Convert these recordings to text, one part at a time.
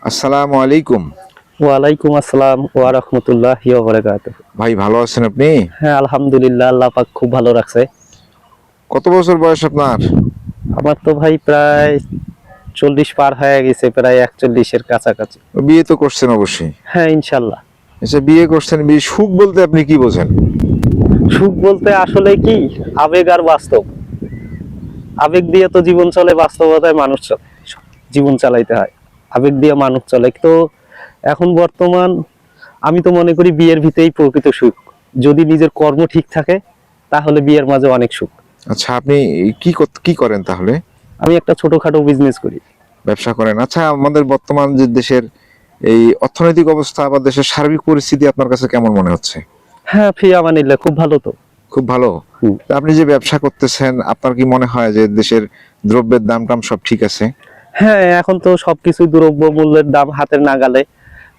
আসসালামু আলাইকুম। ওয়ালাইকুম আসসালাম ওয়া রাহমাতুল্লাহি ওয়া বারাকাতুহু। ভাই ভালো আছেন আপনি? হ্যাঁ, আলহামদুলিল্লাহ, আল্লাহ পাক খুব ভালো রাখছে। কত বছর বয়স আপনার? আমার তো ভাই প্রায় 40 পার হয়ে গেছে, প্রায় 41 এর কাছাকাছি। বিয়ে তো করছেন অবশ্যই। হ্যাঁ, ইনশাল্লাহ। আচ্ছা, বিয়ে করছেন, বিয়ে সুখ বলতে আপনি কি বোঝেন? সুখ বলতে আসলে কি, আবেগ আর বাস্তব। আবেগ দিয়ে তো জীবন চলে, বাস্তবতায় মানুষ চলে। জীবন চালাইতে হয়, আবেগ দিয়ে মানুষ চলে। তো এখন বর্তমান আমি তো মনে করি বিয়ের ভিতরেই প্রকৃত সুখ। যদি নিজের কর্ম ঠিক থাকে তাহলে বিয়ের মাঝে অনেক সুখ। আচ্ছা, আপনি কি করেন তাহলে? আমি একটা ছোটখাটো বিজনেস করি। ব্যবসা করেন? আচ্ছা, আমাদের বর্তমান যে দেশের এই অর্থনৈতিক অবস্থা বা দেশের সার্বিক পরিস্থিতি আপনার কাছে কেমন মনে হচ্ছে? হ্যাঁ, ফি আমানিল্লাহ, খুব ভালো তো। খুব ভালো। তা আপনি যে ব্যবসা করতেছেন, আপনার কি মনে হয় যে দেশের দ্রব্যের দাম টাম সব ঠিক আছে? হ্যাঁ, এখন তো সবকিছু দ্রব্য মূল্যের দাম হাতের নাগালে।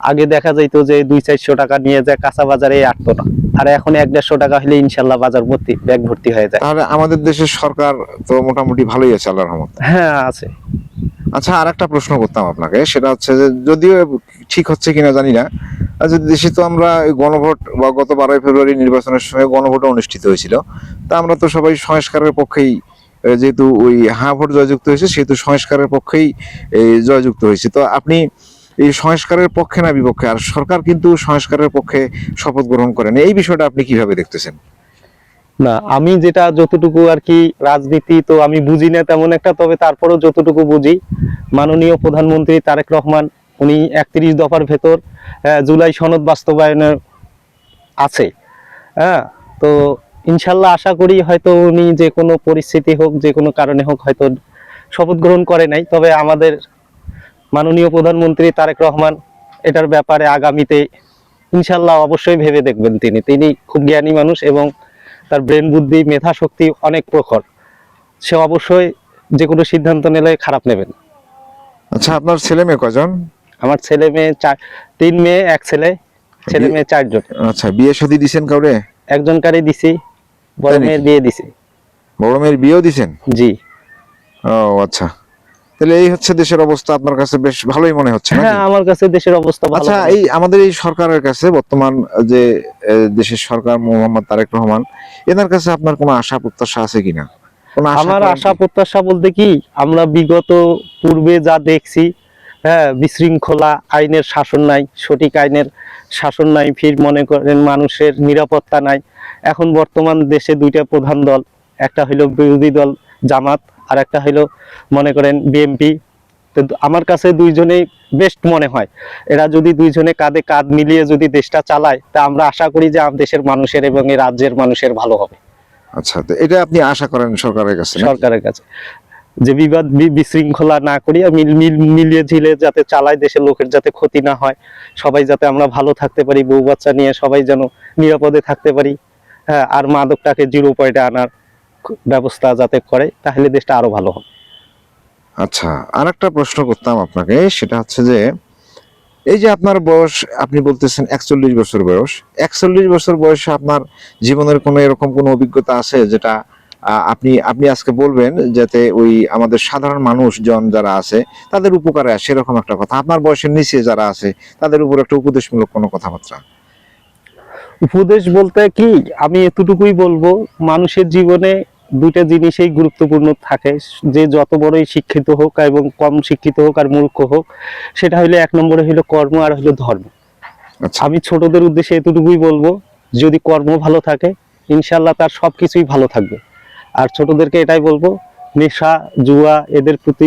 আগে দেখা যাইতো যে 200-400 টাকা নিয়ে যায় কাঁচা বাজারে আটতো না, আর এখন 100-150 টাকা হলে ইনশাল্লাহ বাজার ভর্তি, ব্যাগ ভর্তি হয়ে যায়। তাহলে আমাদের দেশের সরকার তো মোটামুটি ভালোই আছে আল্লাহর রহমতে। হ্যাঁ, আছে। আচ্ছা, আর একটা প্রশ্ন করতাম আপনাকে, সেটা হচ্ছে যে যদিও ঠিক হচ্ছে কিনা জানি না, যে দেশে তো আমরা ওই গণভোট বা গত 12ই ফেব্রুয়ারি নির্বাচনের সময় গণভোট অনুষ্ঠিত হয়েছিল। তা আমরা তো সবাই সংস্কারের পক্ষেই, যেহেতু ওই হ্যাঁ ভোট জয়যুক্ত হয়েছে সেহেতু সংস্কারের পক্ষেই জয়যুক্ত হয়েছে। তো আপনি এই সংস্কারের পক্ষে না বিপক্ষে? আর সরকার কিন্তু সংস্কারের পক্ষে শপথ গ্রহণ করেন, এই বিষয়টা আপনি কিভাবে দেখতেছেন? না, আমি যেটা যতটুকু আর কি, রাজনীতি তো আমি বুঝি না তেমন একটা, তবে তারপরেও যতটুকু বুঝি, মাননীয় প্রধানমন্ত্রী তারেক রহমান উনি 31 দফার ভেতর জুলাই সনদ বাস্তবায়নের আছে। হ্যাঁ, তো ইনশাল্লাহ আশা করি হয়তো উনি যে কোনো পরিস্থিতি হোক, যে কোনো কারণে হোক, হয়তো শপথ গ্রহণ করে নাই, তবে আমাদের মাননীয় প্রধানমন্ত্রী তারেক রহমান এটার ব্যাপারে আগামীতে ইনশাল্লাহ অবশ্যই ভেবে দেখবেন। তিনি খুব জ্ঞানী মানুষ এবং তার ব্রেন বুদ্ধি মেধা শক্তি অনেক প্রখর। সে অবশ্যই যে কোনো সিদ্ধান্ত নিলে খারাপ নেবেন। আচ্ছা, আপনার ছেলে মেয়ে কজন? আমার ছেলে মেয়ে 3 মেয়ে 1 ছেলে, ছেলে বিয়ে- মেয়ে 4 জন। আচ্ছা, বিয়ে শাদী দিছেন কাউরে? একজনকারই দিছি, বড় তাই মেয়ের নাকি? বিয়ে দিছি। বড় মেয়ের বিয়েও দিছেন? জি। ও আচ্ছা, তাহলে এই হচ্ছে দেশের অবস্থা। আপনার কাছে বেশ ভালোই মনে হচ্ছে হ্যাঁ, নাকি? আমার কাছে দেশের অবস্থা ভালো আচ্ছা, মনে এই আমাদের এই সরকারের কাছে বর্তমান যে দেশের সরকার মোহাম্মদ তারেক রহমান, এনার কাছে আপনার কোনো আশা প্রত্যাশা আছে কিনা? কোনো আশা আমার করেন আশা কি? প্রত্যাশা বলতে কি, আমরা বিগত পূর্বে যা দেখছি, হ্যাঁ, বিশৃঙ্খলা, আইনের শাসন নাই, সঠিক আইনের শাসন নাই, ফির মনে করেন মানুষের নিরাপত্তা নাই। এখন বর্তমান দেশে 2টা প্রধান দল, একটা হইলো বিরোধী দল জামাত, আর একটা হইলো মনে করেন বিএনপি। তো আমার কাছে দুইজনেই বেস্ট মনে হয়। এরা যদি দুইজনে কাঁধে কাঁধ মিলিয়ে যদি দেশটা চালায়, তা আমরা আশা করি যে দেশের মানুষের এবং এই রাজ্যের মানুষের ভালো হবে। আচ্ছা, তো এটা আপনি আশা করেন সরকারের কাছে নাকি? সরকারের কাছে যে বিবাদ বিশৃঙ্খলা না করিয়া মিলিয়ে ঝিলে যাতে চালায়, দেশের লোকের যাতে ক্ষতি না হয়, সবাই যাতে আমরা ভালো থাকতে পারি, বউ বাচ্চা নিয়ে সবাই যেন নিরাপদে থাকতে পারি। হ্যাঁ, আর মাদকটাকে 0 পয়েন্টে আনার ব্যবস্থা যাতে করে, তাহলে দেশটা আরো ভালো হবে। আচ্ছা, আর একটা প্রশ্ন করতাম আপনাকে, সেটা হচ্ছে যে এই যে আপনার বয়স, আপনি বলতেছেন 41 বছর বয়স। 41 বছর বয়সে আপনার জীবনের কোনো এরকম কোনো অভিজ্ঞতা আছে যেটা আপনি আপনি আজকে বলবেন, যাতে ওই আমাদের সাধারণ মানুষজন যারা আছে তাদের উপকারে আসে, এরকম একটা কথা? আপনার বয়সের নিচে যারা আছে তাদের উপর একটা উপদেশমূলক কোনো কথাবার্তা? উপদেশ বলতে কি, আমি এতটুকুই বলবো, মানুষের জীবনে 2টা জিনিসই গুরুত্বপূর্ণ থাকে। যে যত বড়ই শিক্ষিত হোক এবং কম শিক্ষিত হোক আর মূর্খ হোক, সেটা হইলো 1 নম্বরে হইলো কর্ম, আর হইলো ধর্ম। আচ্ছা। আমি ছোটদের উদ্দেশ্যে এতটুকুই বলবো, যদি কর্ম ভালো থাকে ইনশাল্লাহ তার সবকিছুই ভালো থাকবে। আর ছোটদেরকে এটাই বলবো, নেশা জুয়া এদের প্রতি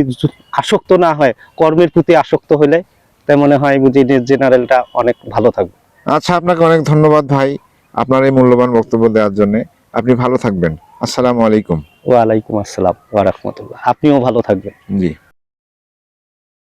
আসক্ত না হয়, কর্মের প্রতি আসক্ত হলে তাই মনে হয় বুঝি জেনারেলটা অনেক ভালো থাকবে। আচ্ছা, আপনাকে অনেক ধন্যবাদ ভাই, আপনার এই মূল্যবান বক্তব্য দেওয়ার জন্য। আপনি ভালো থাকবেন। আসসালামু আলাইকুম। ওয়ালাইকুম আসসালাম ওয়া রাহমাতুল্লাহ। আপনিও ভালো থাকবেন। জি।